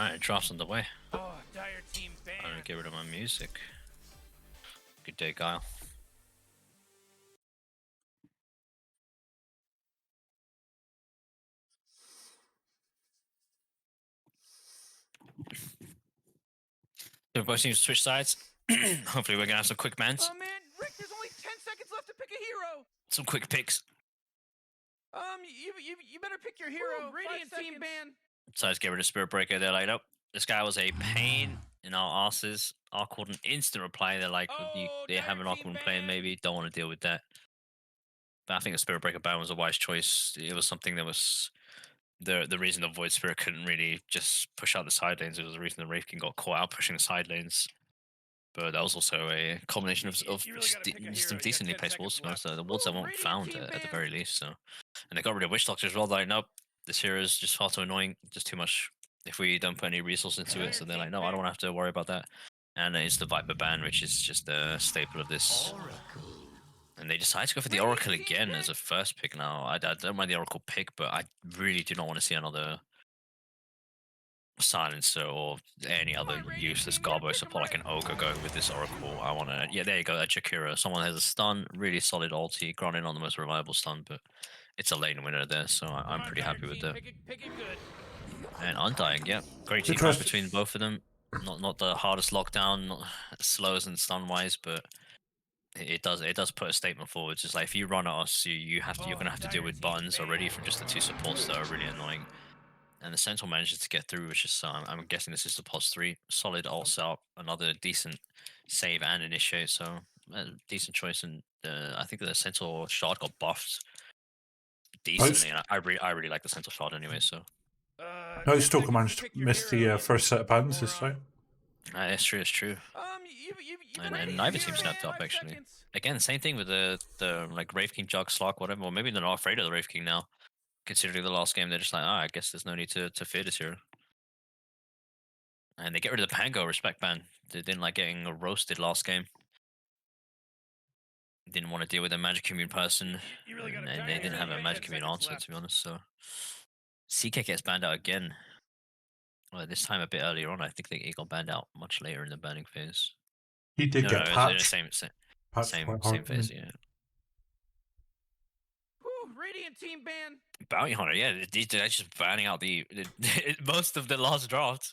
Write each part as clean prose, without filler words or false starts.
Alright, drops on the way. Oh, dire team ban. I'm gonna get rid of my music. Good day, Kyle. Everybody seems to switch sides. Hopefully we're gonna have some quick bans. Oh man, Rick, there's only 10 seconds left to pick a hero. Some quick picks. You better pick your hero. Ooh, Radiant team ban. So let's get rid of Spirit Breaker. They're like, nope, this guy was a pain in our asses. Awkward and instant reply. They're like, they have an awkward play, maybe don't want to deal with that. But I think the Spirit Breaker ban was a wise choice. It was something that was the reason the Void Spirit couldn't really just push out the side lanes. It was the reason the Wraith King got caught out pushing the side lanes. But that was also a combination of some decently placed wards. The wards that weren't found at the very least. So, and they got rid of Witch Doctor as well. Like, nope, this hero is just far too annoying, just too much. If we don't put any resources into it, so they're like, no, I don't have to worry about that. And it's the Viper ban, which is just a staple of this. And they decide to go for the Oracle again as a first pick now. I don't mind the Oracle pick, but I really do not want to see another Silencer or any other useless Garbo support like an Ogre going with this Oracle. I want to, yeah, there you go, that Jakira. Someone has a stun, really solid ulti, granted on the most reliable stun, but it's a lane winner there, so I'm pretty happy with that. And Undying, yeah, great team fight between both of them. Not the hardest lockdown, not as slow as in stun wise, but it does put a statement forward. It's just like if you run at us, you're gonna have to deal with buttons already from just the two supports that are really annoying. And the Sentinel manages to get through, which is, I'm guessing this is the pos 3. Solid ults out, another decent save and initiate, so decent choice. And I think the Sentinel shard got buffed decently, and I really like the Sentinel shard anyway, so. No, Stalker managed to miss the first set of bans this time. It's true, it's true. And neither team snapped up, actually. Again, same thing with the like Wraith King, Jug, Slark, whatever, or maybe they're not afraid of the Wraith King now. Considering the last game, they're just like, I guess there's no need to fear this hero. And they get rid of the Pango respect ban. They didn't like getting roasted last game. Didn't want to deal with a Magic Immune person. And they didn't have a Magic Immune answer, to be honest. So CK gets banned out again. Well, this time a bit earlier on. I think he got banned out much later in the banning phase. He did get patched. Same phase, yeah. Radiant team ban. Bounty Hunter, yeah, they're just banning out the most of the last draft.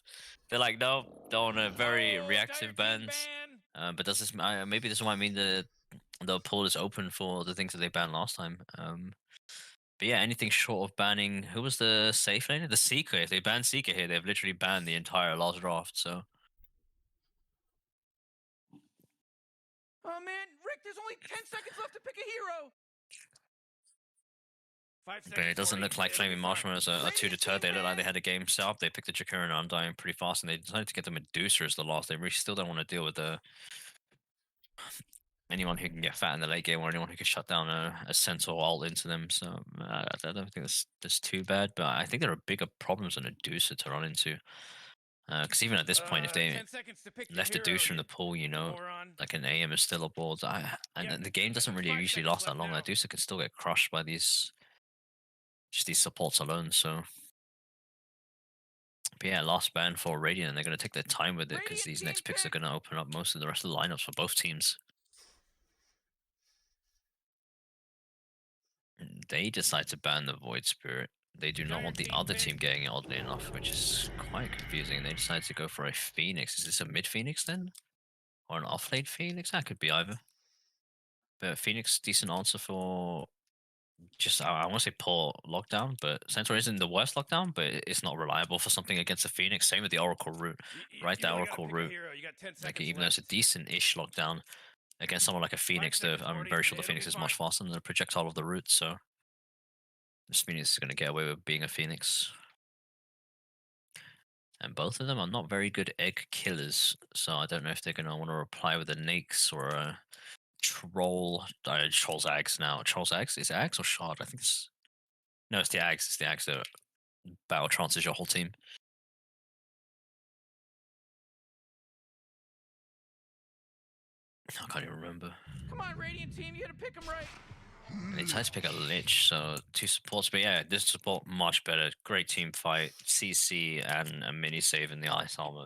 They're like, no, they're on a very reactive bans. But does this maybe this might mean the pool is open for the things that they banned last time. But yeah, anything short of banning, who was the safe laner? The Seeker. If they ban Seeker here, they've literally banned the entire last draft. So. Oh man, Rick, there's only 10 seconds left to pick a hero. But it doesn't look like Flaming Marshmallows are too deterred. They look like they had a game set up. They picked the Jakira and Undying pretty fast, and they decided to get the Medusa as the last. They really still don't want to deal with anyone who can get fat in the late game or anyone who can shut down a Centaur ult into them. So I don't think that's too bad, but I think there are bigger problems than a Medusa to run into. Because even at this point, if they left a Deuce from the pool, you know, like an AM is still aboard. And the game doesn't really usually last that long. That Deuce can still get crushed by these supports alone. So, but yeah, last ban for Radiant, and they're going to take their time with it because these next picks are going to open up most of the rest of the lineups for both teams. And they decide to ban the Void Spirit. They do not want the other team getting it, oddly enough, which is quite confusing. They decide to go for a Phoenix. Is this a mid Phoenix then? Or an off-lane Phoenix? That could be either. But Phoenix, decent answer for just, I want to say poor lockdown, but Centaur isn't the worst lockdown, but it's not reliable for something against the Phoenix. Same with the Oracle route, right? That Oracle route, like even though it's a decent-ish lockdown, against someone like a Phoenix, I'm very sure the Phoenix is much faster than the projectile of the route, so this Phoenix is going to get away with being a Phoenix. And both of them are not very good egg killers, so I don't know if they're going to want to reply with a Nyx or a Troll. Troll's Ags now. Troll's Ags? Is it Ags or Shard? I think it's... No, it's the Ags. It's the Ags that battle trances your whole team. I can't even remember. Come on, Radiant team, you gotta pick them right. And they tried to pick a Lich, so two supports. But yeah, this support much better. Great team fight. CC and a mini save in the ice armor.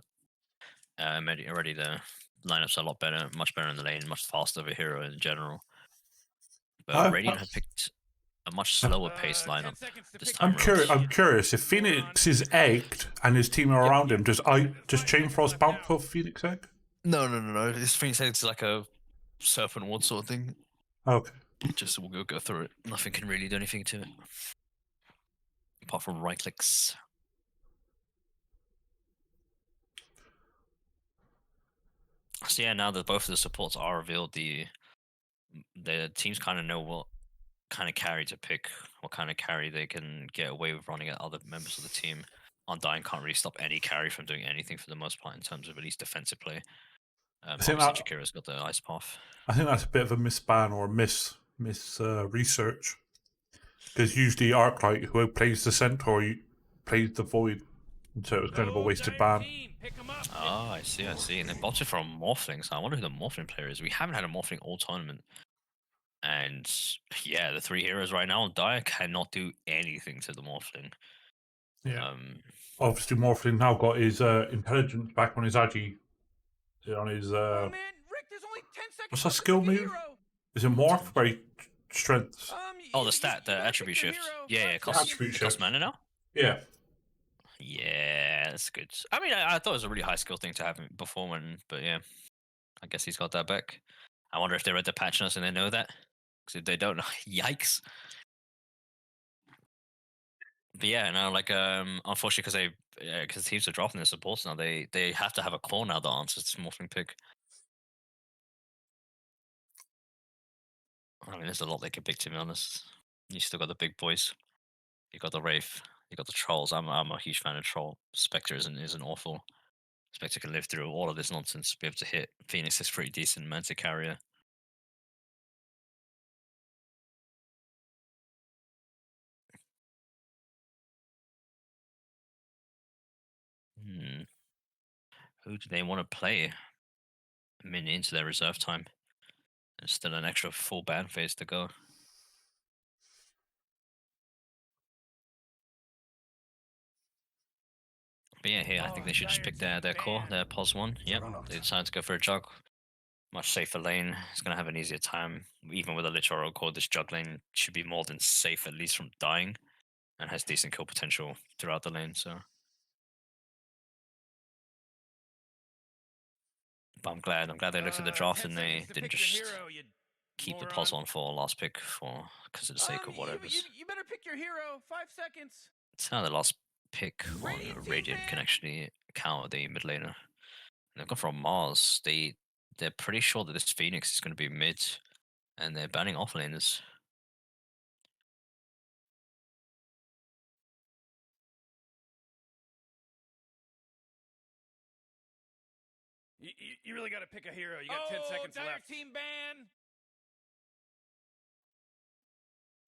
Already the lineups are a lot better, much better in the lane, much faster of a hero in general. But I, Radiant have picked a much slower paced 10 lineup seconds to this pick time your around. I'm curious. If Phoenix is egged and his team are Yep. around him, does 5 Chain seconds Frost left bounce now. off Phoenix egg? No. This Phoenix is like a serpent ward sort of thing. Okay. Just we'll go through it. Nothing can really do anything to it. Apart from right clicks. So yeah, now that both of the supports are revealed, the teams kind of know what kind of carry to pick, what kind of carry they can get away with running at other members of the team. Undying can't really stop any carry from doing anything for the most part in terms of at least defensive play. think Obviously, that- Jakira's got the ice path. I think that's a bit of a misban or miss research. Because usually Arclight, who plays the Centaur, plays the Void. So it was kind of a Go, wasted Dire ban. team, pick 'em up. Oh, I see. And they bought it from Morphling, so I wonder who the Morphling player is. We haven't had a Morphling all tournament. And yeah, the three heroes right now on Dire cannot do anything to the Morphling. Yeah. Obviously, Morphling now got his intelligence back on his Agi. On his. Oh man, Rick, there's only 10 seconds What's that left to skill pick a move? hero. Is it Morph? Where he strengths. Oh, the stat, the attribute shift. Yeah, it costs, Attribute it costs shift. mana now? Yeah. Yeah, that's good. I mean, I thought it was a really high skill thing to have before when, but yeah, I guess he's got that back. I wonder if they read the patch notes and they know that. Because if they don't, yikes. But yeah, no, like unfortunately, because teams are dropping their supports now, they have to have a core now that answers to Morphling pick. I mean, there's a lot they can pick, to be honest. You still got the big boys. You got the Wraith. You got the Trolls. I'm a huge fan of Troll. Spectre isn't awful. Spectre can live through all of this nonsense, be able to hit. Phoenix is pretty decent, Manta carrier. Who do they want to play? A minute into their reserve time. There's still an extra full ban phase to go. But yeah, here I think they should just pick their core, their pos one. Yep, they decided to go for a jug. Much safer lane. It's gonna have an easier time. Even with a Lich or a core, this jug lane should be more than safe, at least from dying, and has decent kill potential throughout the lane. So, but I'm glad they looked at the draft and they didn't just keep the pos on for last pick for because of the sake of whatever. You better pick your hero. 5 seconds. It's now the last pick on Radiant Radiant team can ban. actually counter the mid laner. They've gone from Mars. They're pretty sure that this Phoenix is going to be mid, and they're banning off laners. You really got to pick a hero. You got 10 seconds left. Team ban.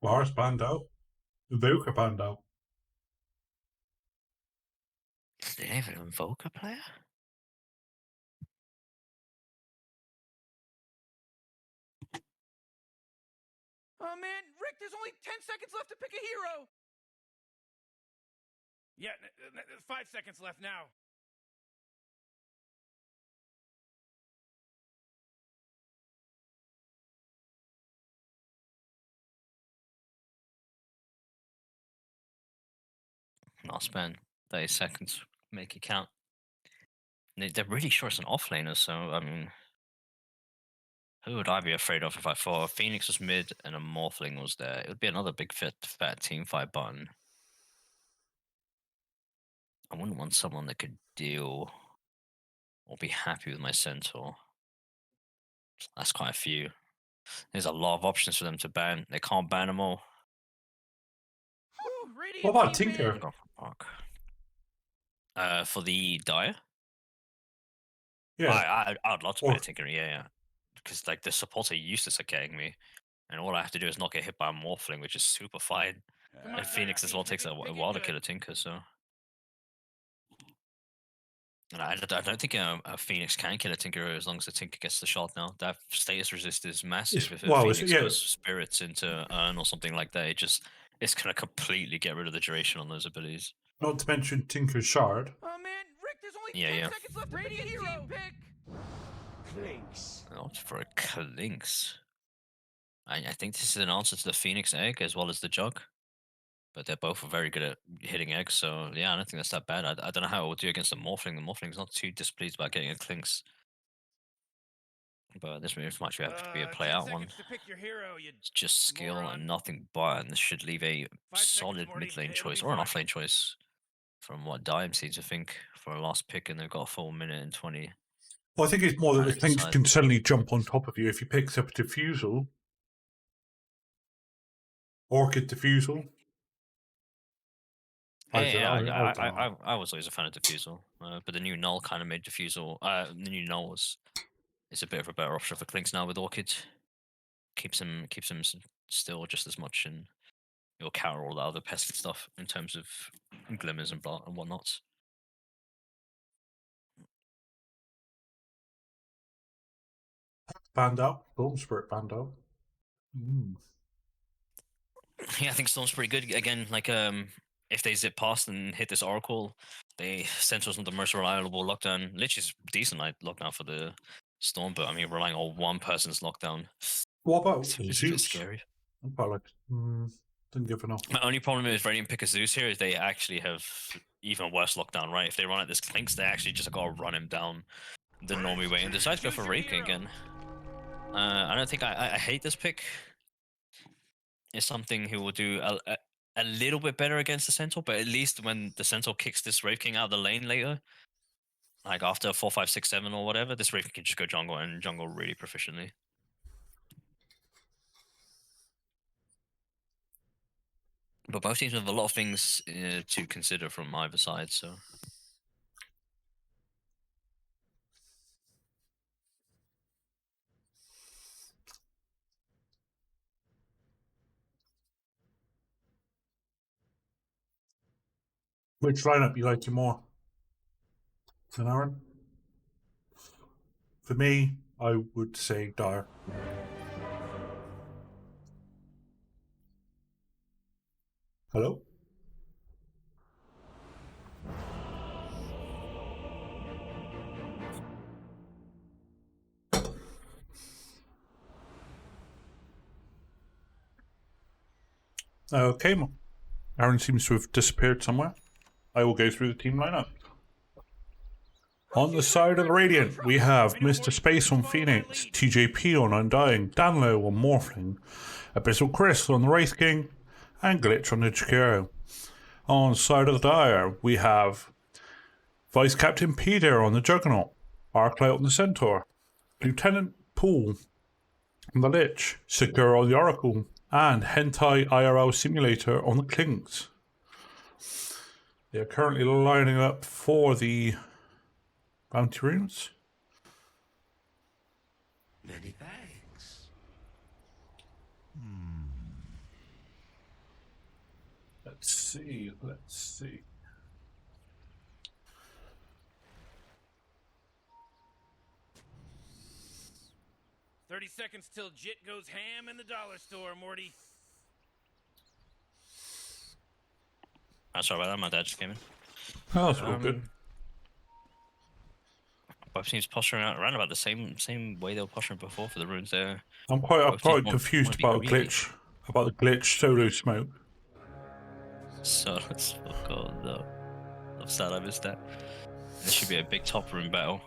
Lars banned out. Invoker banned out. Did they have an Invoker player? Oh man, Rick, there's only 10 seconds left to pick a hero. Yeah, 5 seconds left now. Not spend 30 seconds. Make it count. They're really sure it's an offlaner, so I mean, who would I be afraid of if I thought Phoenix was mid and a Morphling was there? It would be another big fat team fight button. I wouldn't want someone that could deal or be happy with my Centaur. That's quite a few. There's a lot of options for them to ban. They can't ban them all. What about Tinker? For the Dire? Yeah. I'd love to play a Tinker, yeah. Because like the supports are useless at getting me. And all I have to do is not get hit by a Morphling, which is super fine. And Phoenix as well takes a while to kill a Tinker, so. And I don't think a Phoenix can kill a Tinker as long as the Tinker gets the shot now. That status resist is massive. If a well, Phoenix yeah. goes spirits into Urn or something like that, it's gonna completely get rid of the duration on those abilities. Not to mention Tinker's Shard. Oh man, Rick, there's only Yeah, 10 yeah. seconds left to pick a team pick. Clinks. Not for a Clinks. I think this is an answer to the Phoenix egg as well as the Jug. But they're both very good at hitting eggs, so yeah, I don't think that's that bad. I don't know how it will do against the Morphling. The Morphling's not too displeased about getting a Clinks. But this move might have to be a play 10 out one. seconds to pick your hero, you It's just skill moron. and nothing but, and this should leave a 5 seconds, solid Morty. mid lane It'll choice be or an fine. off lane choice from what Dime seems to think for a last pick, and they've got a full minute and 20. Well, I think it's more that the Trying to Clinks decide. can suddenly jump on top of you if he picks up a Diffusal. Orchid Diffusal. I was always a fan of Diffusal, but the new Null kind of made Diffusal. The new Null is a bit of a better option for Clinks now with Orchid. Keeps him still just as much, and you'll counter all the other pesky stuff in terms of glimmers and blah and whatnot. Banned out. Golden Spirit banned out. Yeah, I think Storm's pretty good. Again, like if they zip past and hit this Oracle, they Sentinel's not the most reliable lockdown. Lich is decent like lockdown for the Storm, but I mean relying on one person's lockdown. What about It's a bit Zeus? scary. I'm quite like, didn't give enough. My only problem is Radiant pick a Zeus here is they actually have even worse lockdown, right? If they run at this Clinks, they actually just gotta run him down the normie way and decide to go for Raking again. I don't think I hate this pick. It's something he will do a little bit better against the Centaur, but at least when the Centaur kicks this Wraith King out of the lane later, like after 4, 5, 6, 7 or whatever, this Wraith King can just go jungle and jungle really proficiently. But both teams have a lot of things to consider from either side, so. Which lineup you like more? An Aaron? For me, I would say Dire. Hello? Okay, Aaron seems to have disappeared somewhere. I will go through the team lineup. On the side of the Radiant, we have Mr. Space on Phoenix, TJP on Undying, Danlo on Morphling, Abyssal Chris on the Wraith King, and Glitch on the Jakiro. On the side of the Dire, we have Vice Captain Peter on the Juggernaut, Arclight on the Centaur, Lieutenant Poole on the Lich, Sakura on the Oracle, and Hentai IRL Simulator on the Clinks. They are currently lining up for the bounty runes. Many thanks. Let's see. 30 seconds till Jit goes ham in the dollar store, Morty. I'm sorry about that, my dad just came in. Oh, that's all good. Both teams posturing around about the same way they were posturing before for the runes there. I'm both quite teams want confused to be about greedy. the glitch solo smoke. So let's fuck on though. I'm sad I missed that. This should be a big top rune battle.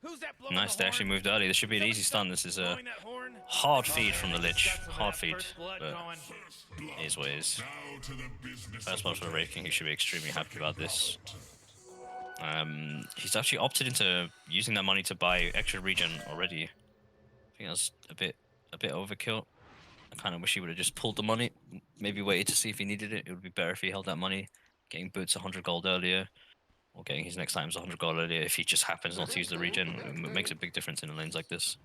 Who's that blowing Nice, the they actually horn? moved early. This should be an Somebody easy stun. This is a blowing that horn? hard feed from the Lich. Got some of Hard that feed. first blood But going. it is what it is. First one for the Wraith King, he should be extremely happy about this. He's actually opted into using that money to buy extra regen already. I think that's a bit overkill. I kind of wish he would have just pulled the money, maybe waited to see if he needed it. It would be better if he held that money, getting boots 100 gold earlier, or getting his next items 100 gold earlier. If he just happens not to use the regen, it makes a big difference in the lanes like this.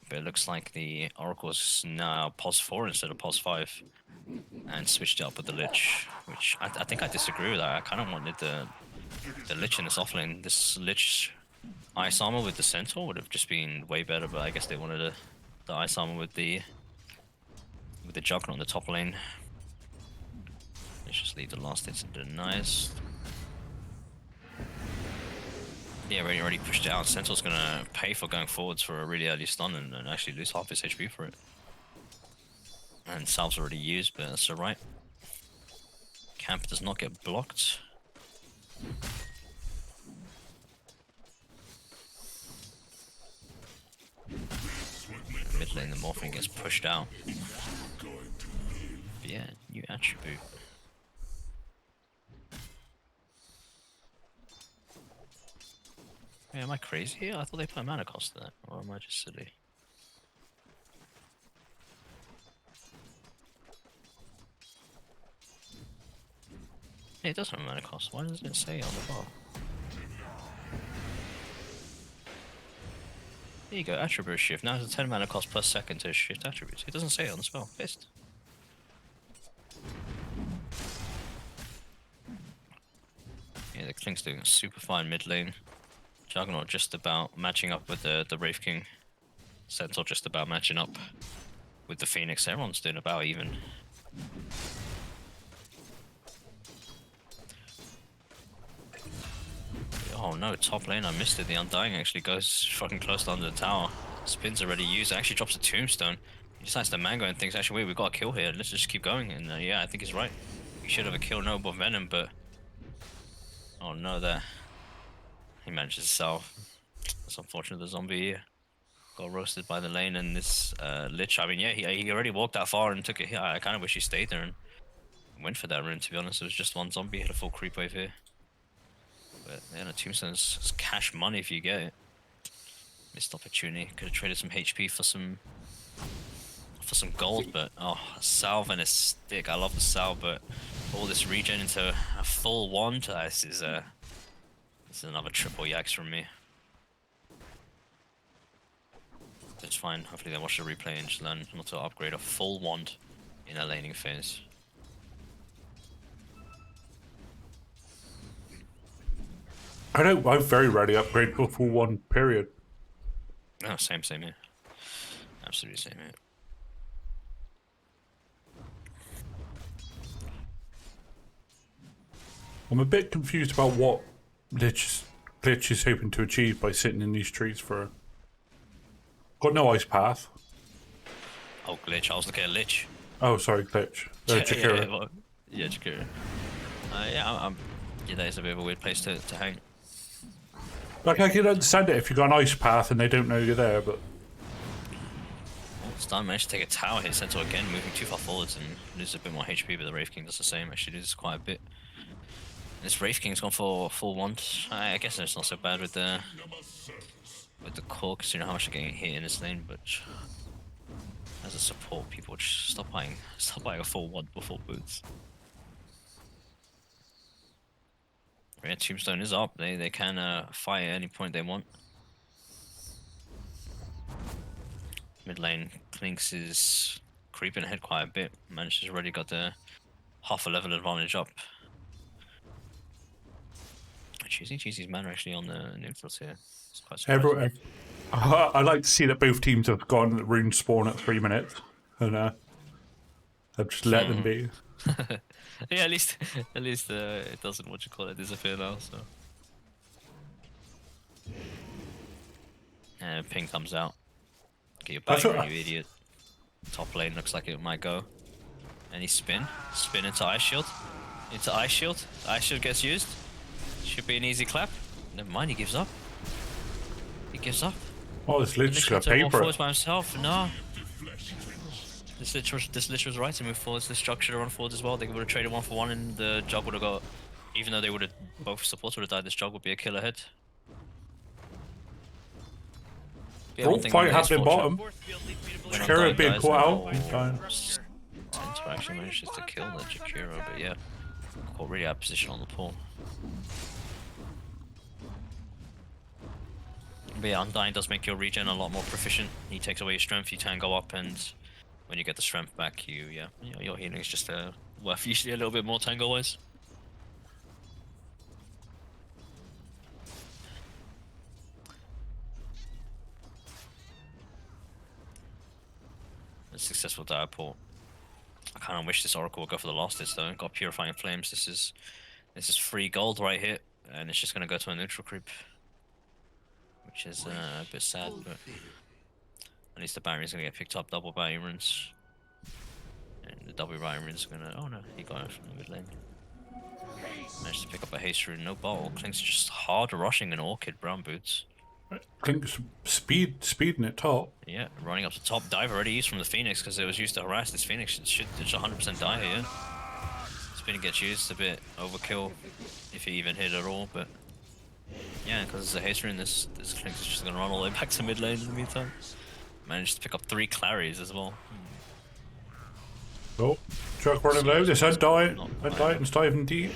But it looks like the Oracle's now pos 4 instead of pos 5, and switched it up with the Lich, which I think I disagree with that. I kind of wanted the the Lich in this offlane. This Lich ice armor with the Centaur would have just been way better, but I guess they wanted the ice armor with the Juggernaut on the top lane. Let's just leave the last hits and denies. Yeah, already pushed it out. Centaur's gonna pay for going forwards for a really early stun and actually lose half his HP for it. And Salve's already used, but that's alright. Camp does not get blocked. Mid lane, the Morphing gets pushed out. But yeah, new attribute. Yeah, am I crazy here? I thought they put a mana cost to that, or am I just silly? Yeah, it does have a mana cost. Why doesn't it say on the bar? There you go, attribute shift. Now it's a 10 mana cost per second to shift attributes. It doesn't say it on the spell. Pissed. Yeah, the Klink's doing a super fine mid lane. Juggernaut just about matching up with the Wraith King. Centaur just about matching up with the Phoenix. Everyone's doing about even. Oh no, top lane, I missed it. The Undying actually goes fucking close to under the tower. Spin's already used. Actually drops a tombstone. He decides to mango and thinks, actually, wait, we got a kill here. Let's just keep going. And yeah, I think he's right. We should have a kill noble venom, but oh no, that he manages to sell. It's unfortunate the zombie got roasted by the lane and this Lich. I mean, yeah, he already walked that far and took it here. I kind of wish he stayed there and went for that rune, to be honest. It was just one zombie, hit a full creep wave here. But yeah, the tombstone's cash money if you get it. Missed opportunity. Could have traded some HP for some gold, but oh, a salve and a stick. I love the salve, but all this regen into a full wand. This is another triple yaks from me. It's fine. Hopefully they watch the replay and just learn not to upgrade a full wand in a laning phase. I very rarely upgrade to a full one, period. Oh, same here. Absolutely same here. I'm a bit confused about what Glitch is hoping to achieve by sitting in these trees for... Got no ice path. Oh, Glitch. I was looking at Lich. Oh, sorry, Glitch. Jakira. Yeah, Jakira. Yeah, yeah, that is a bit of a weird place to hang. Like, I can understand it if you've got an ice path and they don't know you're there, but... Well, Stein managed to take a tower hit, Centaur again, moving too far forwards and loses a bit more HP, but the Wraith King does the same, actually loses quite a bit. And this Wraith King's gone for full wand. I guess it's not so bad with the core, considering how much they're getting hit in this lane, but as a support, people just stop buying a full wand before boots. Yeah, Tombstone is up. They can fire at any point they want. Mid lane, Klinks is creeping ahead quite a bit. Manches already got the half a level advantage up. Cheesy's mana actually on the neutrals here. It's quite surprising. I like to see that both teams have gone the rune spawn at 3 minutes, and I've just let them be. Yeah, at least it doesn't disappear now. So, and ping comes out. Get your back, you idiot. Top lane looks like it might go. Any spin into ice shield, Ice shield gets used. Should be an easy clap. Never mind, he gives up. He gives up. Oh, this Lich got paper. Forwards by himself. No. This Lich was right to move forwards. This Jug should have run forwards as well. They would have traded 1-for-1 and the Jug would have got... Even though they would have... Both supports would have died, this Jug would be a kill ahead. Yeah, oh, fight happening bottom. Jakiro being caught out. Centaur actually manages to kill the Jakiro, but yeah. Caught really out of position on the pool. But yeah, Undying does make your regen a lot more proficient. He takes away your strength, you can go up, and when you get the strength back, your healing is just worth usually a little bit more tango wise. successful dive-port. I kind of wish this Oracle would go for the last hits though. Got Purifying Flames. This is free gold right here, and it's just gonna go to a neutral creep, which is a bit sad. But at least the Barry's gonna get picked up. Double Barry runes, and the double Barry runes gonna. Oh no, he got it from the mid lane. Managed to pick up a haste rune. No bottle. Clink's just hard rushing an Orchid brown boots. Clink's speeding it top. Yeah, running up to top. Dive already used from the Phoenix because it was used to harass this Phoenix. It should 100% die here. Spin gets used, a bit overkill if he even hit at all, but yeah, because it's a haste rune, this Clink is just gonna run all the way back to mid lane in the meantime. Managed to pick up 3 Claries as well. Oh, truck running low. This head diet. Head diet and diving deep.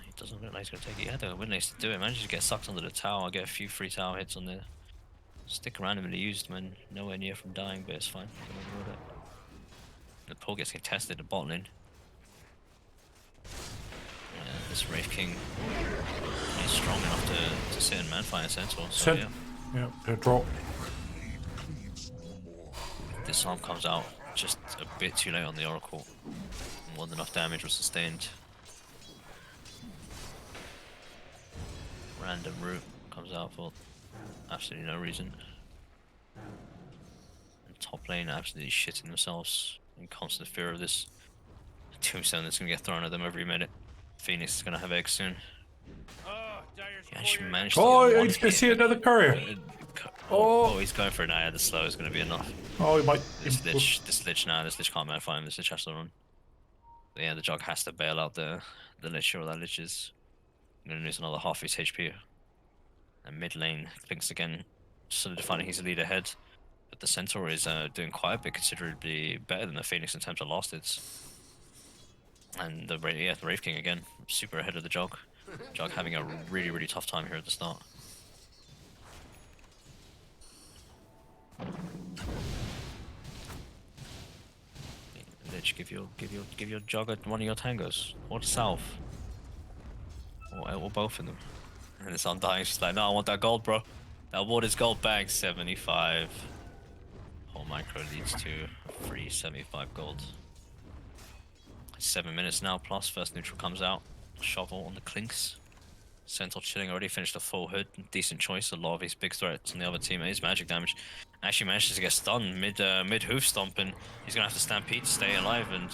He doesn't look like he's gonna take it. He had the win lace to do it. Managed to get sucked under the tower, get a few free tower hits on there. Stick randomly used, man. Nowhere near from dying, but it's fine. The pull gets contested at bot lane. Yeah, this Wraith King is strong enough to sit in Manfire Centaur, so yeah. Yeah, they're drop. Disarm comes out just a bit too late on the Oracle. More than enough damage was sustained. Random root comes out for absolutely no reason. And top lane absolutely shitting themselves in constant fear of this tombstone that's gonna get thrown at them every minute. Phoenix is gonna have eggs soon. He actually managed to Oh, get I see another courier. Oh, he's going for an eye. The slow is gonna be enough. Oh, he might. This lich can't manfire him. This lich has to run. But yeah, the Jog has to bail out the lich, or that lich is gonna lose another half his HP. And mid lane, Clinks again, solidifying his lead ahead. But the Centaur is doing quite a bit considerably better than the Phoenix in terms of last hits. And the Wraith King again, super ahead of the Jog. Jog having a really tough time here at the start. Lich, give your Jog one of your tangos, or south, or both of them. And this Undying just like, no, I want that gold, bro. That ward is gold bag, 75. Whole micro leads to free 75 gold. 7 minutes now plus, first neutral comes out. Shovel on the Clinks. Centaur chilling, already finished the full hood. Decent choice, a lot of his big threats on the other team. His magic damage actually manages to get stunned mid hoof stomp, and he's gonna have to stampede to stay alive, and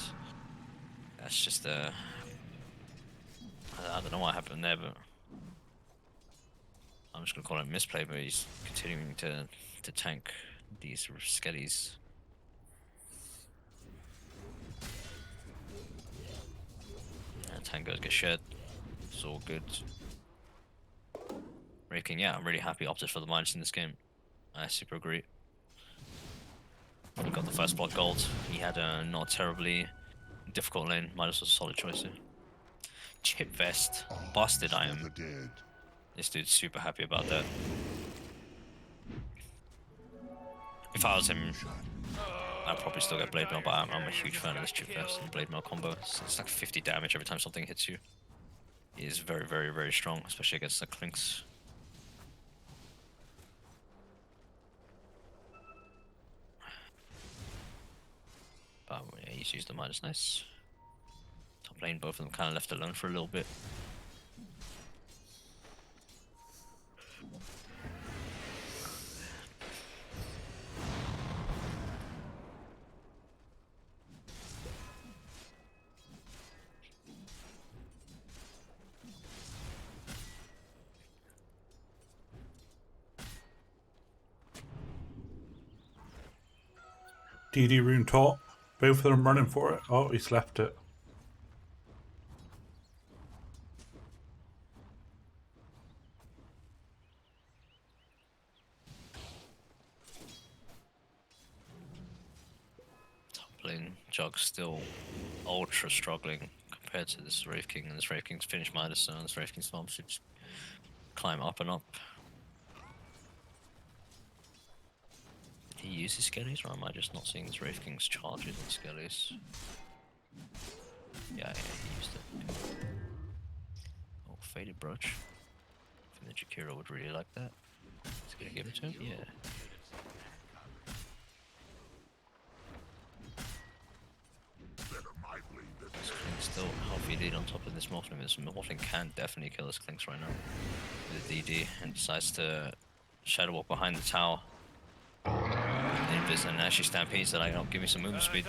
that's just I don't know what happened there, but I'm just gonna call it misplay, but he's continuing to tank these skellies. And tangos get shed. It's all good. Raking, yeah, I'm really happy opted for the minus in this game. I super agree. He got the first block gold. He had a not terribly difficult lane. Minus was a solid choice here. Chip vest, busted iron. This dude's super happy about that. If I was him, I'd probably still get Blade Mail, but I'm a huge fan of this chip vest and Blade Mail combo. It's like 50 damage every time something hits you. It is very strong, especially against the Clinks. But yeah, he's used the minus, nice. Top lane, both of them kind of left alone for a little bit. DD rune top. Both of them running for it. Oh, he's left it. Top lane, Jug's still ultra struggling compared to this Wraith King, and this Wraith King's finished minus, so this Wraith King's farm should just climb up and up. He uses skellies, or am I just not seeing this Wraith King's charges on skellies? Yeah, he used it. Oh, Faded Brooch. I think that Jakiro would really like that. Is he gonna give it to him? Yeah. on top of this Morphling. This Morphling can definitely kill this Clinks right now with a DD, and decides to Shadow Walk behind the tower. And actually Stampede's like, oh, give me some movement speed.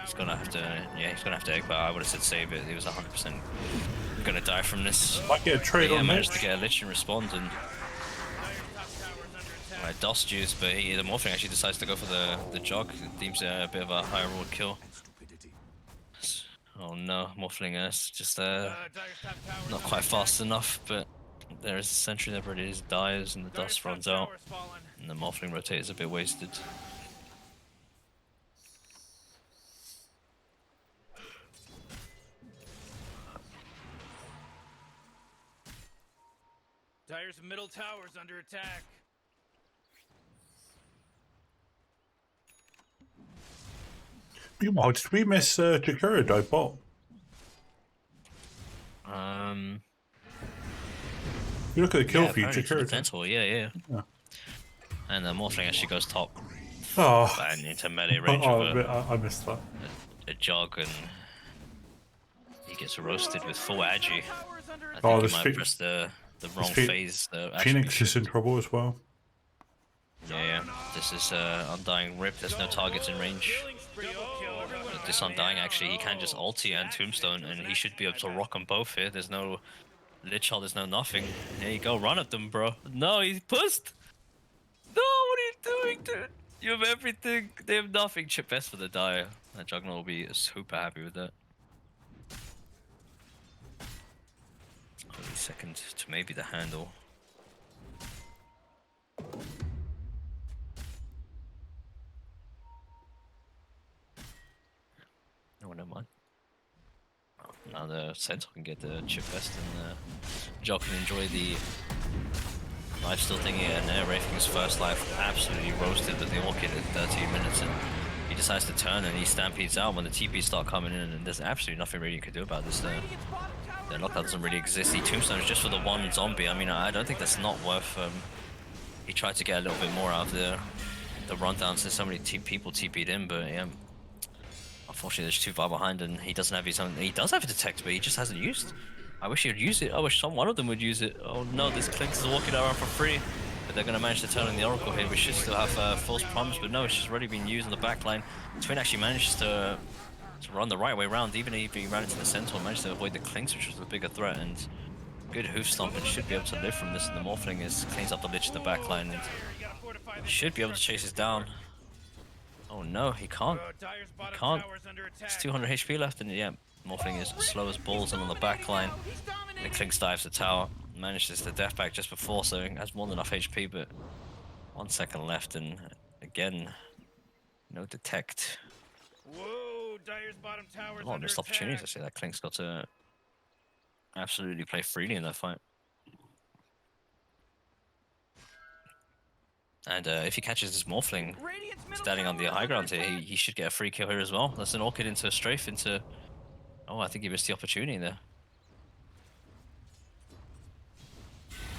He's gonna have to, yeah, he's gonna have to egg, but I would have said save it. He was 100% gonna die from this. Might get a trade Yeah, on managed Mitch. to get a Lich and respond, and DOS juice, but the Morphling actually decides to go for the jog. It deems a bit of a high reward kill. Oh no, Morphling is just not quite fast enough, but there is a sentry there, but it is dies and the dust runs out, and the Morphling rotate is a bit wasted. Dire's middle tower's under attack. Meanwhile, did we miss Jakura dive bot? You look at the kill feed, apparently to the Jakura. Centaur, yeah. Yeah. And the Morphling actually goes top Oh, and into melee range of I missed that. a jog, and he gets roasted with full agi. I think Oh, he this might Phe- press the wrong Phe- phase. Phoenix is in trouble as well. Yeah. This is Undying Rip. There's no targets in range. But this Undying actually, he can just ulti and Tombstone, and he should be able to rock them both here. There's no Lich Hold, there's no nothing. There you go, run at them, bro. No, he's pushed. No, what are you doing, dude? You have everything. They have nothing. Chip best for the Dire. That Juggernaut will be super happy with that. Only second to maybe the handle. Oh, never mind. Now the Centaur can get the chip vest, and Jock can enjoy the life steal thingy, and Wraith King's first life absolutely roasted, but they all get it 13 minutes, and he decides to turn and he stampedes out when the TPs start coming in, and there's absolutely nothing really you can do about this. The lockdown doesn't really exist. The Tombstone is just for the one zombie. I mean, I don't think that's not worth. He tried to get a little bit more out of the rundown since so many people TP'd in, but yeah. Unfortunately, there's too far behind, and he doesn't have his own. He does have a detect, but he just hasn't used. I wish he would use it. I wish one of them would use it. Oh no, this Clinks is walking around for free, but they're gonna manage to turn on the Oracle here. We should still have false promise, but no, it's just already been used in the back line. Twin actually managed to run the right way around, even if he ran into the Centaur, managed to avoid the Clinks, which was the bigger threat, and good hoof stomp, and should be able to live from this. And the Morphling cleans up the Lich in the back line, and should be able to chase this down. Oh no, he can't. He can't. It's 200 HP left, and yeah, Morphling is slow as balls, and on the back line, the Clinks dives the tower, manages the death pack just before, so he has more than enough HP, but 1 second left, and again, no detect. Whoa, Dire's bottom tower's A lot of under missed opportunities. I attack. say that Clinks got to absolutely play freely in that fight. And if he catches this Morphling Radiant's middle standing on the tower high is ground under here, attack. he should get a free kill here as well. That's an Orchid into a strafe into... Oh, I think he missed the opportunity there.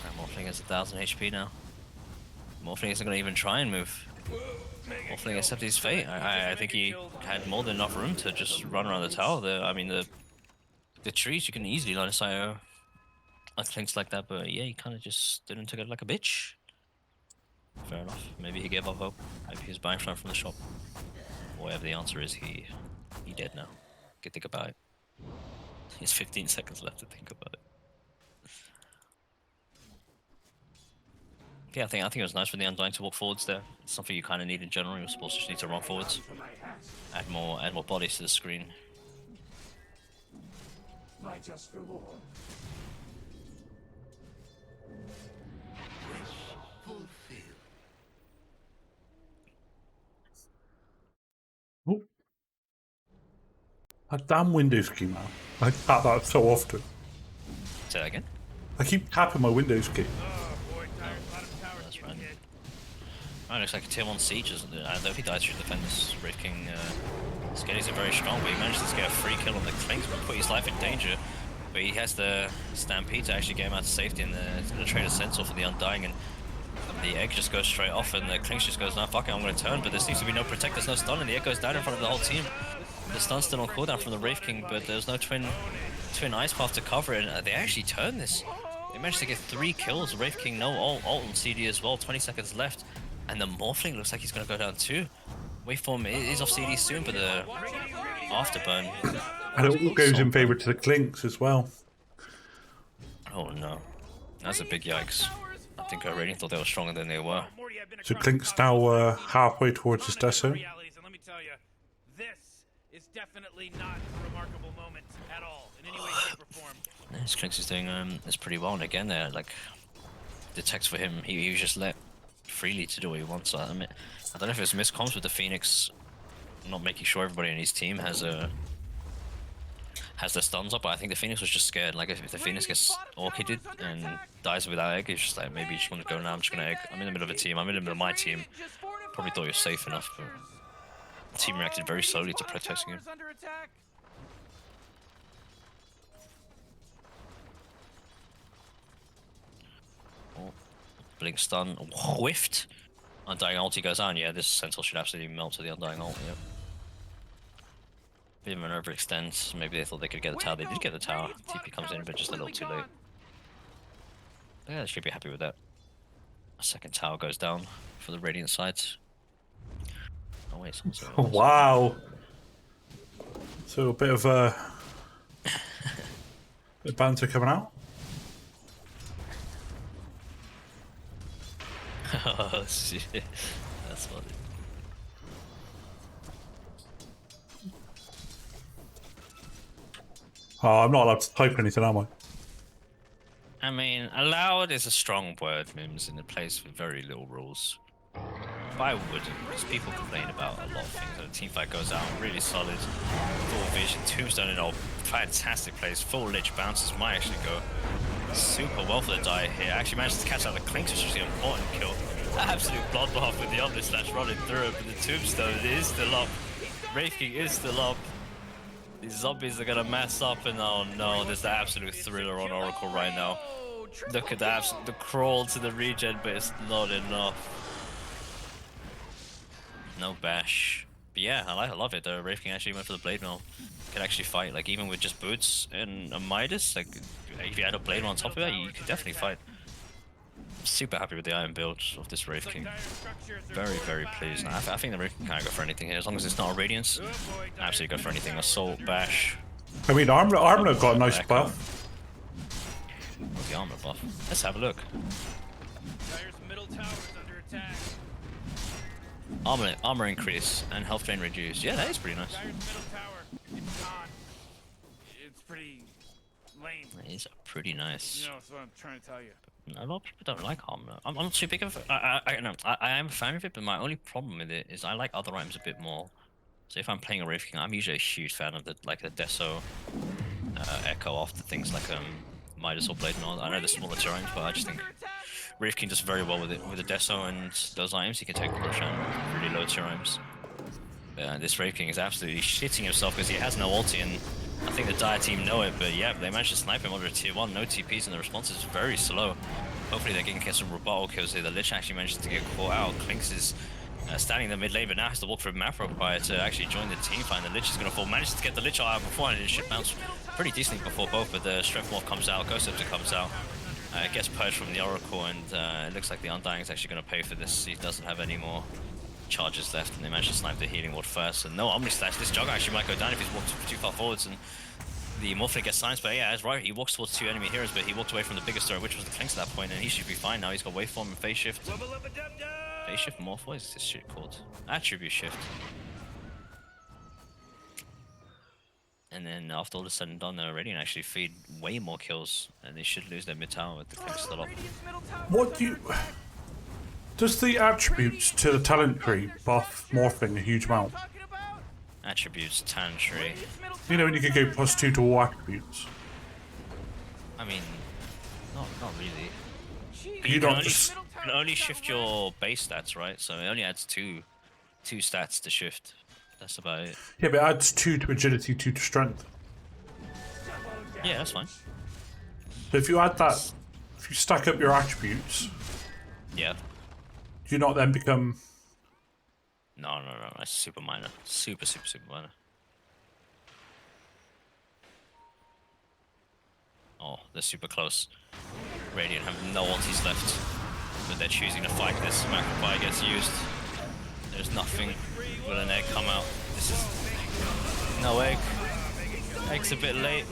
And Morphling has 1000 HP now. Morphling isn't going to even try and move. Morphling accepted his fate. I think he had more than enough room to just run around the tower. I mean, the trees, you can easily line of sight Clinks like that, but yeah, he kind of just didn't take it like a bitch. Fair enough. Maybe he gave up hope. Maybe he was buying from the shop. Whatever the answer is, he dead now. Good think about it. He has 15 seconds left to think about it. Yeah, I think it was nice for the Undying to walk forwards there. It's something you kind of need in general. You're supposed to just need to run forwards, add more bodies to the screen. My just reward. Wish fulfilled. Oh. That damn Windows key, man. I tap that so often. Say that again. I keep tapping my Windows key. Oh boy, Dire's bottom tower's That's getting random. hit. Oh, looks like a tier 1 siege, isn't it? I don't think Dice should defend this Wraith King. Skellies are very strong, but he managed to get a free kill on the Clinks, but put his life in danger. But he has the Stampede to actually get him out of safety, and he's going to trade a Centaur for the Undying, and the egg just goes straight off, and the Clinks just goes, nah, fuck it, I'm going to turn, but there seems to be no protect, there's no stun, and the egg goes down in front of the whole team. The stun's still on cooldown from the Wraith King, but there's no twin Twin Ice Path to cover it, and they actually turned this. They managed to get 3 kills. Wraith King, no ult on CD as well. 20 seconds left, and the Morphling looks like he's gonna go down too. Waveform is off CD soon, but the afterburn. And it all goes in favour to the Clinks as well. Oh no, that's a big yikes. I think I really thought they were stronger than they were. So Clink's now halfway towards his deso. Let me tell you, this is definitely not a remarkable moment at all in any way, shape, or form. This Clinks is doing is pretty well, and again there, like the text for him, he was just let freely to do what he wants. So, I mean, I don't know if it's miscomms with the Phoenix not making sure everybody in his team has their stuns up, but I think the Phoenix was just scared. Like if the Phoenix gets orchided and dies without egg, it's just like maybe you just want to go now. I'm just gonna egg. I'm in the middle of a team. I'm in the middle of my team. Probably thought he was safe enough, but the team reacted very slowly to protecting him. Oh, blink stun, whiffed. Undying ulti goes on. Yeah, this Sentinel should absolutely melt to the Undying ult. Yep. Bit of an overextend. Maybe they thought they could get the tower. They did get the tower. TP comes in, but just a little too late. Yeah, they should be happy with that. A second tower goes down for the Radiant sides. Oh wait, someone's Wow. So a bit of bit of banter coming out. Oh shit, that's funny. Oh, I'm not allowed to type anything, am I? I mean, allowed is a strong word, Mims, in a place with very little rules. But I wouldn't, because people complain about a lot of things. The team fight goes out, really solid, full vision, Tombstone in a fantastic place, full lich bounces might actually go super well for the die here. Actually managed to catch out the Clinks, which is the important kill. Absolute bloodbath with the Omni Slash running through it, but the Tombstone is still up. Wraith King is still up. These zombies are gonna mess up, and oh no, there's the absolute thriller on Oracle right now. Look at the crawl to the regen, but it's not enough. No bash. But yeah, I love it. The Wraith King actually went for the Blade Mail. Could actually fight, like even with just boots and a Midas, like if you had a Blade Mail on top of that, you could definitely fight. Super happy with the iron build of this Wraith King. Very, very pleased. I think the Wraith King can't go for anything here. As long as it's not a Radiance, absolutely go for anything. Assault, bash. I mean, Armor got a nice buff. What's the armor buff? Let's have a look. Dire's middle tower is under attack. Armor increase and health drain reduce. Yeah, that is pretty nice. Dire's middle tower, it's gone. It's pretty lame. That is pretty nice. You know, that's what I'm trying to tell you. A lot of people don't like armor. I'm not too big of. I am a fan of it, but my only problem with it is I like other items a bit more. So if I'm playing a Wraith King, I'm usually a huge fan of the Deso Echo after things like Midas or Blade and all. I know they're smaller tier items, but I just think Wraith King does very well with it, with the Deso and those items. He can take push on really low tier items. This Wraith King is absolutely shitting himself because he has no ulti, and I think the Dire team know it, but yeah, they managed to snipe him under a tier 1, no TPs, and the response is very slow. Hopefully they can get some rebuttal kills here. The Lich actually managed to get caught out. Clinks is standing in the mid lane, but now has to walk through Macro prior to actually join the team fight. The Lich is going to fall. Manages to get the Lich out before, and it should bounce pretty decently before both, but the Strength Morph comes out, Ghost Scepter comes out. It gets purged from the Oracle, and it looks like the Undying is actually going to pay for this. He doesn't have any more charges left, and they managed to snipe the healing ward first. And no Omni Slash. This Jugger actually might go down if he's walked too far forwards, and the Morphling gets silenced. But yeah, that's right. He walks towards 2 enemy heroes, but he walked away from the biggest threat, which was the Clinks at that point, and he should be fine now. He's got Waveform and Phase Shift. Phase Shift Morph? What is this shit called? Attribute Shift. And then after all is said and done, they're already and actually feed way more kills, and they should lose their mid tower with the Clinks still up. What do you... Does the attributes to the talent tree buff Morphling a huge amount? Attributes, talent tree. You know when you could go +2 to all attributes? I mean, not really. You don't just... You can only shift your base stats, right? So it only adds two stats to shift. That's about it. Yeah, but it adds 2 to agility, 2 to strength. Yeah, that's fine. So if you add that, if you stack up your attributes, Yeah. do you not then become... No, that's super minor. Super minor. Oh, they're super close. Radiant have no ultis left, but they're choosing to fight this. Macropie gets used. There's nothing. Will an egg come out? This is no egg. Egg's a bit late,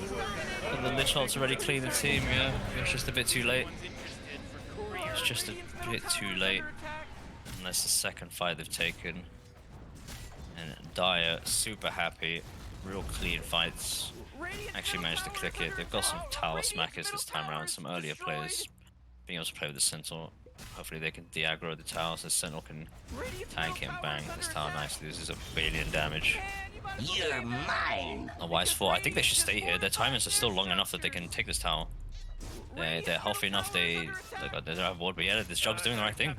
but the Lich Ult's already cleaned the team. Yeah, it's just a bit too late. It's just a bit too late. And that's the second fight they've taken. And Dire super happy. Real clean fights. Actually managed to click it. They've got some tower smackers this time around. Some earlier players being able to play with the Sentinel. Hopefully they can de-aggro the tower so the Sentinel can tank it and bang this tower nicely. This is a billion damage. You're mine. A wise fought. I think they should stay here. Their timings are still long enough that they can take this tower. They're healthy enough. They don't have ward, but yeah, this Jug's doing the right thing.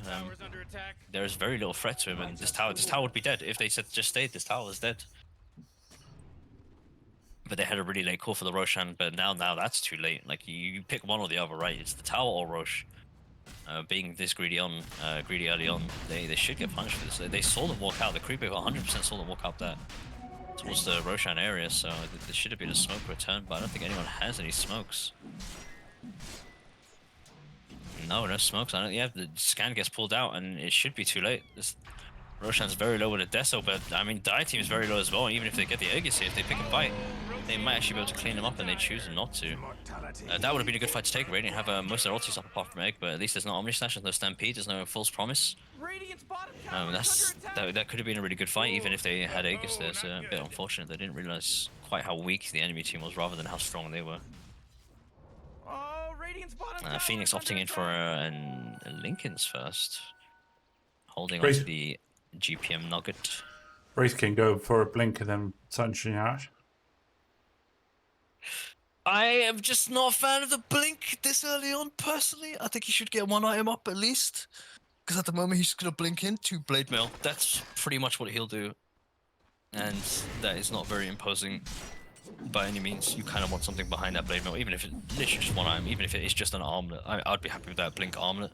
There is very little threat to him, and this tower would be dead if they said just stayed. This tower is dead. But they had a really late call for the Roshan, but now that's too late. Like you pick one or the other, right? It's the tower or Rosh. Being this greedy early on, they should get punished for this. They saw them walk out. The creeper 100% saw them walk out there towards the Roshan area, so there should have been a smoke return, but I don't think anyone has any smokes. No smokes. Yeah, the scan gets pulled out, and it should be too late. This Roshan's very low with a Deso, but I mean, Dire team is very low as well. Even if they get the Aegis here, if they pick a fight, they might actually be able to clean them up, and they choose not to. That would have been a good fight to take. Radiant have most of their ultis up apart from Egg, but at least there's no Omni Slash, there's no Stampede, there's no False Promise. That could have been a really good fight, even if they had Aegis there. So a bit unfortunate they didn't realize quite how weak the enemy team was, rather than how strong they were. Phoenix opting in for a Linken's first, holding on to the GPM nugget. Wraith King go for a blink and then Sunshine Ash. I am just not a fan of the blink this early on, personally. I think he should get one item up at least. Because at the moment he's just going to blink in 2 Blade Mail. That's pretty much what he'll do. And that is not very imposing by any means. You kind of want something behind that Blade Mail, even if it's literally just one item, even if it is just an armlet. I'd be happy with that blink armlet.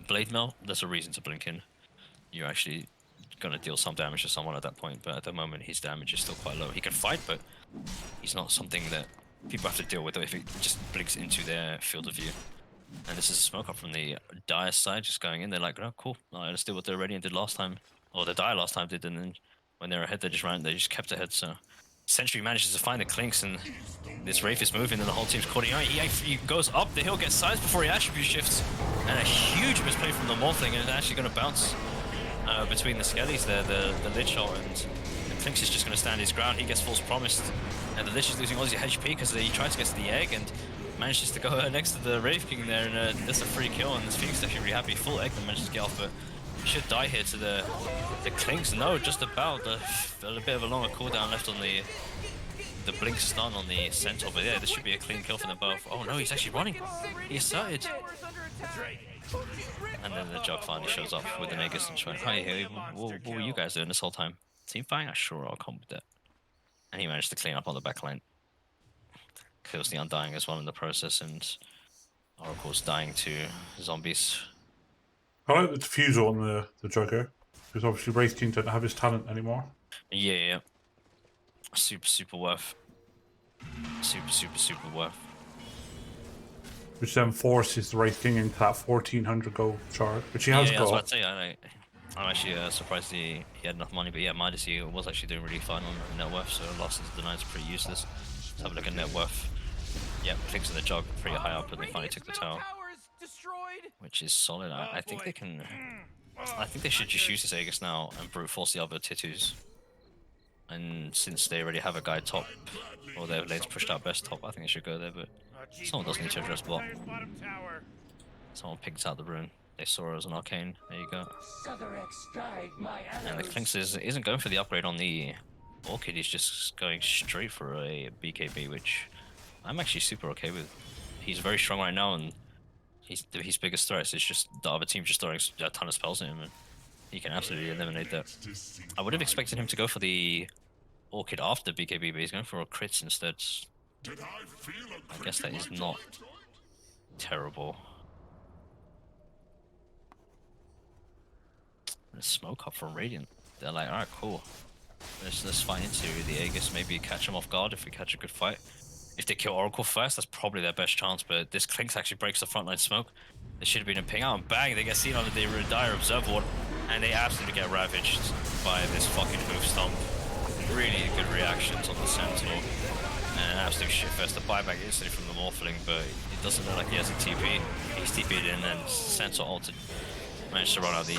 Blade Mail, there's a reason to blink in. You're actually going to deal some damage to someone at that point, but at the moment his damage is still quite low. He can fight, but he's not something that people have to deal with if it just blinks into their field of view. And this is a smoke up from the Dire side, just going in. They're like, oh, cool. Let's do what the Radiant did last time. Or the Dire last time did, and then when they were ahead, they just kept ahead. So Sentry manages to find the Clinks, and this Wraith is moving, and the whole team's caught. He goes up the hill, gets silenced before he attribute shifts, and a huge misplay from the Morphling, and it's actually going to bounce between the Skellies there, the Lich Ult, and the Clinks is just going to stand his ground. He gets false promised, and the Lich is losing all his HP because he tries to get to the egg and manages to go next to the Wraith King there, and that's a free kill, and this Phoenix is actually really happy. Full egg that manages to get off, but he should die here to the Clinks. No, just about. A bit of a longer cooldown left on the blink stun on the Centaur, but yeah, this should be a clean kill for them both. Oh no, he's actually running. He asserted. And then the Jug finally shows up with an Aegis and trying, hey, what were you guys doing this whole time? Team fighting? Sure, I'll come with that. And he managed to clean up on the backline. Kills the Undying as well in the process, and Oracle's dying to zombies. I like the defusal on the Jugger, because obviously Wraith King doesn't have his talent anymore. Yeah. Super worth. Super worth. Which then forces the Wraith King into that 1400 gold chart, which he has I got. was about to say, I'm actually surprised he had enough money, but yeah, Midas he was actually doing really fine on net worth, so losses denied is pretty useless. Let's have a look at net worth. Yeah, Clicks in the Jug pretty high up, and they finally took the tower, which is solid. I think they can. I think they should just use this Aegis now and brute force the other Titus. And since they already have a guy top, or their lane's pushed out best top, I think they should go there, but someone does need to address bot. Someone picked out the rune. They saw it as an arcane. There you go. And the Clinks isn't going for the upgrade on the Orchid, he's just going straight for a BKB, which I'm actually super okay with. He's very strong right now, and his biggest threat is just the other team just throwing a ton of spells at him, and he can absolutely eliminate that. I would have expected him to go for the Orchid after BKB, but he's going for a crits instead. I guess that is not terrible. The smoke up from Radiant. They're like, alright, cool. Let's fight into the Aegis, maybe catch him off guard if we catch a good fight. if they kill Oracle first, that's probably their best chance. But this Clinks actually breaks the frontline smoke. They should have been a ping out and bang. They get seen on the dire observer ward, and they absolutely get ravaged by this fucking hoof stomp. Really good reactions on the Centaur. And an absolute shitfest. The buyback instantly from the Morphling, but it doesn't look like he has a TP. He's TP'd in, and Centaur ulted. Managed to run out the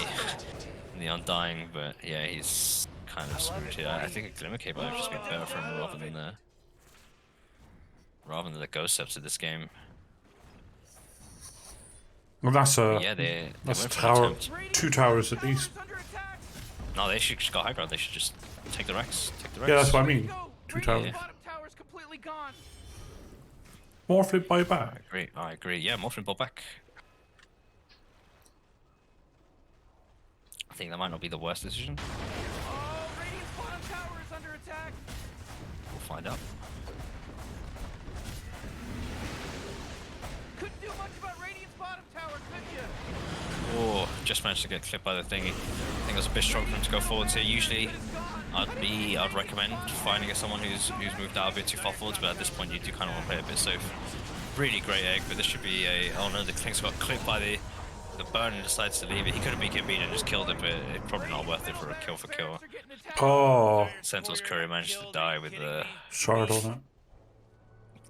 Undying, but yeah, he's kind of screwed here. I think a Glimmer Cape might have just been better for him rather than the Ghost Steps of this game. Well, that's a Yeah, they that's a went for an tower, attempt. 2 towers at least. No, they should just go high ground. They should just take the Rex. Take the Rex. Yeah, that's what I mean. 2 towers. Yeah. Bottom tower's completely gone. Morphlin buy back. I agree. Yeah, Morphling ball back. I think that might not be the worst decision. Oh, Radiant's bottom tower is under attack. We'll find out. Couldn't do much about Radiant's bottom tower, could you? Oh, just managed to get clipped by the thingy. I think it was a bit strong for him to go forwards here. Usually, I'd recommend finding someone who's moved out a bit too far forwards, but at this point you do kind of want to play a bit safe. Really great egg, but this should be a... Oh no, the Clink's got clipped by the burn and decides to leave it. He could have been beat and just killed it, but it's probably not worth it for a kill for kill. Oh, Centaur's Courier managed to die with the... shard on it.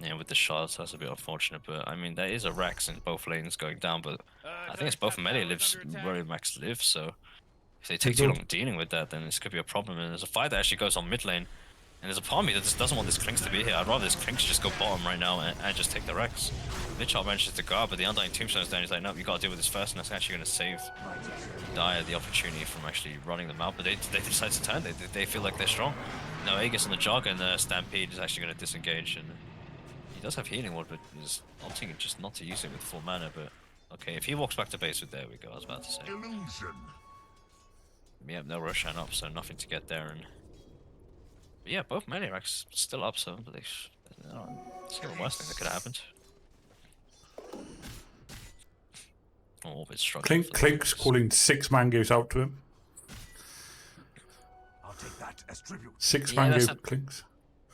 Yeah, with the shards, that's a bit unfortunate, but I mean, there is a Rex in both lanes going down, but I think it's both melee lives where Max lives, so if they take too long dealing with that, then this could be a problem. And there's a fight that actually goes on mid lane, and there's a part of me that just doesn't want this Clinks to be here. I'd rather this Clinks just go bottom right now and just take the Rex. Lichard manages to guard, but the Undying Tombstone's down. He's like, nope, you gotta deal with this first, and that's actually gonna save Dire the opportunity from actually running them out, but they decide to turn. They feel like they're strong. No, Aegis on the Jog, and the Stampede is actually gonna disengage, and he does have healing ward, but he's opting just not to use it with full mana. But okay, if he walks back to base with, there we go, I was about to say. Illusion. Yeah, no Roshan up, so nothing to get there. And but yeah, both melee racks still up, so but it's the worst thing that could have happened. Oh, it's struggling. Clink's calling 6 mangoes out to him. I'll take that as tribute. 6 Yeah, mango that's Clinks.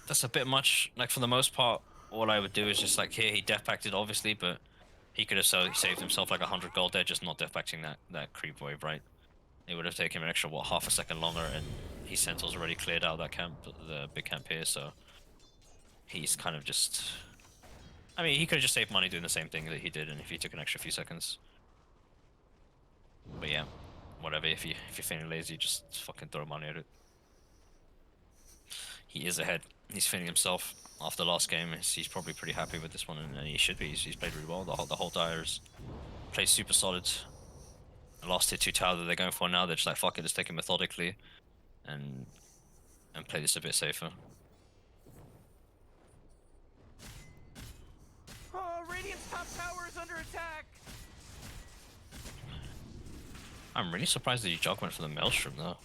That's a bit much. Like for the most part, all I would do is just like here he death packed it obviously, but he could have saved himself like 100 gold there, just not death packing that creep wave, right? It would have taken him an extra what, half a second longer, and his Centaur's already cleared out that camp, the big camp here, so he's kind of just. I mean, he could have just saved money doing the same thing that he did, and if he took an extra few seconds. But yeah, whatever. If you're feeling lazy, just fucking throw money at it. He is ahead. He's feeling himself after last game. He's probably pretty happy with this one, and he should be. He's played really well. The whole Dire's played super solid. The last tier 2 tower that they're going for now, they're just like, fuck it, let's take it methodically and play this a bit safer. Oh, Radiant's top tower is under attack. I'm really surprised that you jog went for the Maelstrom though.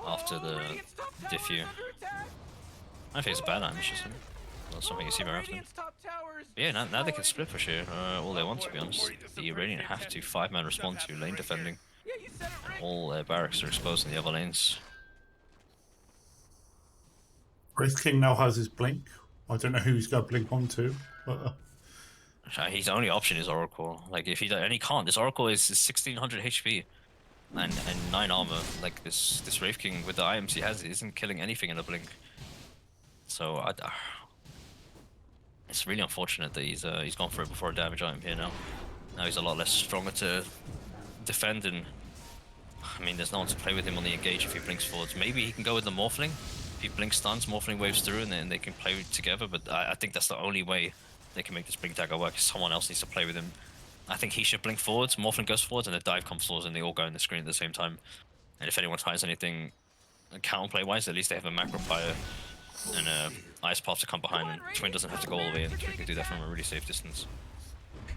After the Radiant's top tower diffuse. is under attack. I think it's a bad ambition. Not something you see very often. Radiant's top tower is But yeah, now they can destroyed. split push here all they want, to be honest. The Iranian have to 5-man respond to lane defending. Yeah, you said it, Rick. All their barracks are exposed in the other lanes. Wraith King now has his blink. I don't know who he's going to blink onto, but His only option is Oracle. Like if he does, and he can't. This Oracle is 1600 HP and 9 armor. Like this Wraith King with the items he has isn't killing anything in a blink. So it's really unfortunate that he's gone for it before a damage item here now. Now he's a lot less stronger to defend, and I mean there's no one to play with him on the engage if he blinks forwards. Maybe he can go with the Morphling. If he blink stuns, Morphling waves through, and then they can play together. But I think that's the only way they can make this blink dagger work. Someone else needs to play with him. I think he should blink forwards, Morphling goes forwards, and the dive comes forwards, and they all go in the screen at the same time. And if anyone tries anything counterplay wise, at least they have a macro fire and Ice Path to come behind, and Twin doesn't have to go all the way in. Twin can do that from a really safe distance.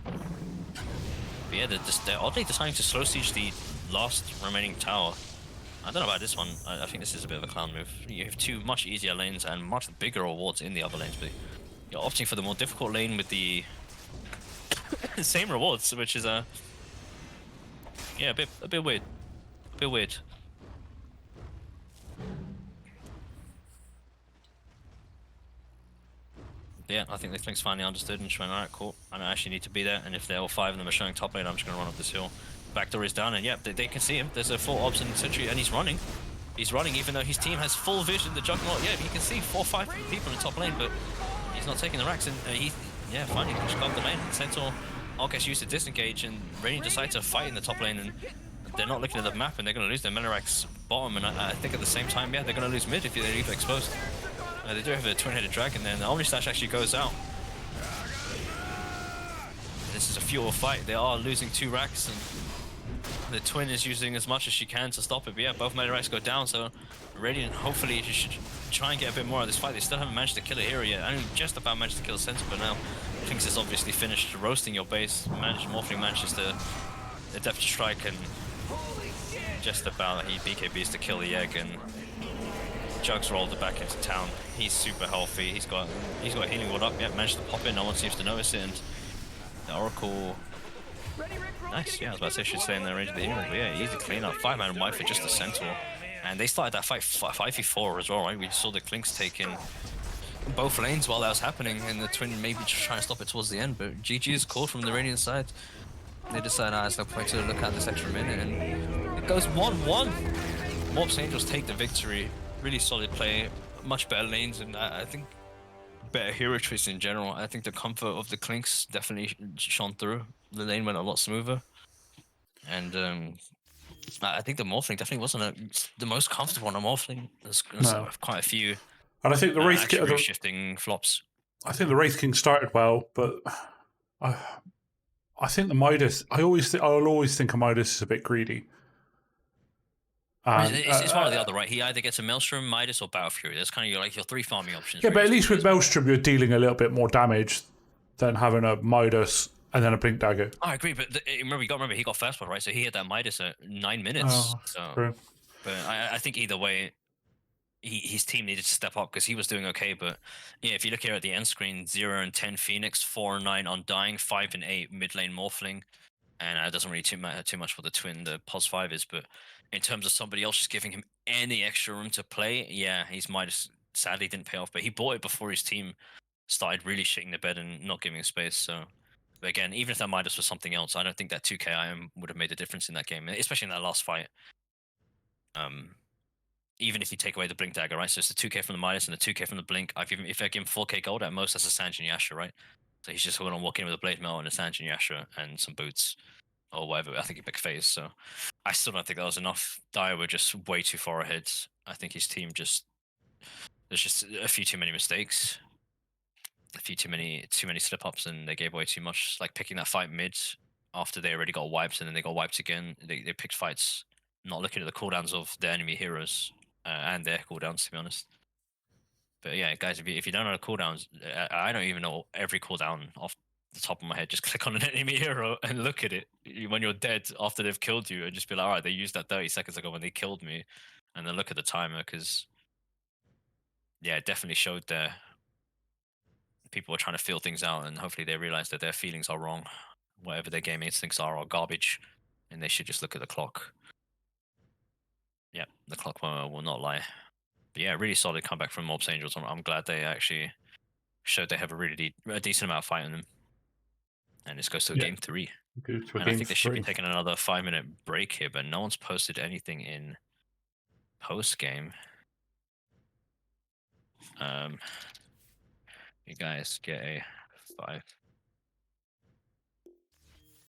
But yeah, they're oddly deciding to slow siege the last remaining tower. I don't know about this one. I think this is a bit of a clown move. You have 2 much easier lanes and much bigger rewards in the other lanes, but you're opting for the more difficult lane with the same rewards, which is yeah, a bit weird. A bit weird. Yeah, I think the Flink's finally understood and just went, alright, cool. I don't actually need to be there, and if they're all 5 of them are showing top lane, I'm just gonna run up this hill. Backdoor is down, and yeah, they can see him. There's a 4 ops and sentry, and he's running. He's running, even though his team has full vision. The Juggernaut, yeah, he can see 4 or 5 people in the top lane, but he's not taking the racks, and yeah, finally just got the lane. Centaur all gets used to disengage, and Radiant decide to fight in the top lane, and they're not looking at the map, and they're going to lose their mana racks bottom, and I think at the same time, yeah, they're going to lose mid if they leave exposed. They do have a twin-headed dragon, then the Omni Slash actually goes out. This is a fuel fight. They are losing 2 racks, and the twin is using as much as she can to stop it. But yeah, both mana racks go down, so Radiant hopefully should try and get a bit more of this fight. They still haven't managed to kill a hero yet. I mean, just about managed to kill Centaur, but now Finks is obviously finished roasting your base. Morphling manages to the Depth Strike, and just about he BKBs to kill the egg, and Jugs rolled it back into town. He's super healthy. He's got healing ward up. Yeah, managed to pop in. No one seems to notice it. And the Oracle, nice. Yeah, I was about to say she'd stay in the range of the healing, but yeah, easy clean up. 5-man wipe for just a Centaur, and they started that fight 5v4 as well, right? We saw the Clinks take in both lanes while that was happening, and the twin maybe just trying to stop it towards the end. But GG is called from the Radiant side. They decide, it's no point to look at this extra minute, and it goes 1-1. Morps Angels take the victory. Really solid play, much better lanes, and I think better hero choice in general. I think the comfort of the Clinks definitely shone through. The lane went a lot smoother, and I think the Morphling definitely wasn't the most comfortable on a Morphling. There's No. quite a few And I think the Wraith actually really shifting flops. I think the Wraith King started well, but I think the Midas. I'll always think a Midas is a bit greedy. And, it's one or the other, right? He either gets a Maelstrom, Midas, or Battle Fury. That's kind of your 3 farming options. Yeah, but at least with Maelstrom, you're dealing a little bit more damage than having a Midas and then a Blink Dagger. I agree, but remember he got first one, right? So he had that Midas at 9 minutes. True. But I think either way, his team needed to step up because he was doing okay. But yeah, if you look here at the end screen, 0 and 10 Phoenix, 4 and 9 Undying, 5 and 8 mid lane Morphling. And it doesn't really matter too much for the twin, the pos 5 is, but in terms of somebody else just giving him any extra room to play, yeah, he's Midas sadly didn't pay off, but he bought it before his team started really shitting the bed and not giving space. So, but again, even if that Midas was something else, I don't think that 2k IM would have made a difference in that game, especially in that last fight. Even if you take away the Blink Dagger, right? So it's the 2k from the Midas and the 2k from the Blink. If I give him 4k gold at most, that's a Sanjin Yasha, right? So he's just going to walk in with a Blade Mail and a Sanjin Yasha and some boots or whatever. I think he picked phase, so I still don't think that was enough. Dire were just way too far ahead. I think his team there's just a few too many mistakes, a few too many slip-ups, and they gave away too much. Like picking that fight mid after they already got wiped, and then they got wiped again. They picked fights not looking at the cooldowns of the enemy heroes and their cooldowns, to be honest. But yeah, guys, if you don't know the cooldowns, I don't even know every cooldown off the top of my head. Just click on an enemy hero and look at it when you're dead after they've killed you, and just be like, all right, they used that 30 seconds ago when they killed me, and then look at the timer, because yeah, it definitely showed that people were trying to feel things out, and hopefully they realized that their feelings are wrong. Whatever their game instincts are garbage, and they should just look at the clock. Yeah, the clock will not lie. But yeah, really solid comeback from Morps Angels. I'm glad they actually showed they have a decent amount of fight in them. And this goes to game 3. Good to and game I think they should be 3. taking another 5-minute break here, but no one's posted anything in post-game. You guys get a 5.